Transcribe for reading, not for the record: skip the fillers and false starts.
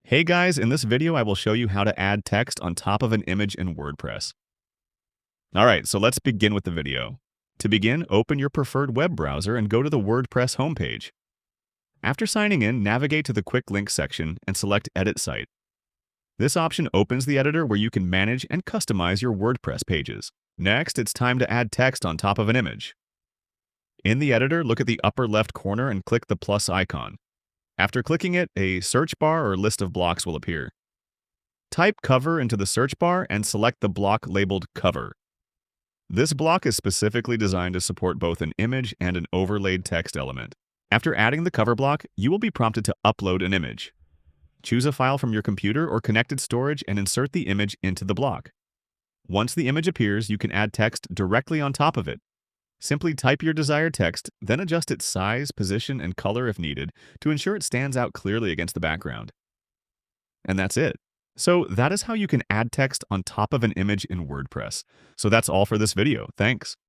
Hey guys, in this video I will show you how to add text on top of an image in WordPress. Alright, so let's begin with the video. To begin, open your preferred web browser and go to the WordPress homepage. After signing in, navigate to the Quick Links section and select Edit Site. This option opens the editor where you can manage and customize your WordPress pages. Next, it's time to add text on top of an image. In the editor, look at the upper left corner and click the plus icon. After clicking it, a search bar or list of blocks will appear. Type cover into the search bar and select the block labeled cover. This block is specifically designed to support both an image and an overlaid text element. After adding the cover block, you will be prompted to upload an image. Choose a file from your computer or connected storage and insert the image into the block. Once the image appears, you can add text directly on top of it. Simply type your desired text, then adjust its size, position, and color if needed to ensure it stands out clearly against the background. And that's it. So that is how you can add text on top of an image in WordPress. So that's all for this video. Thanks.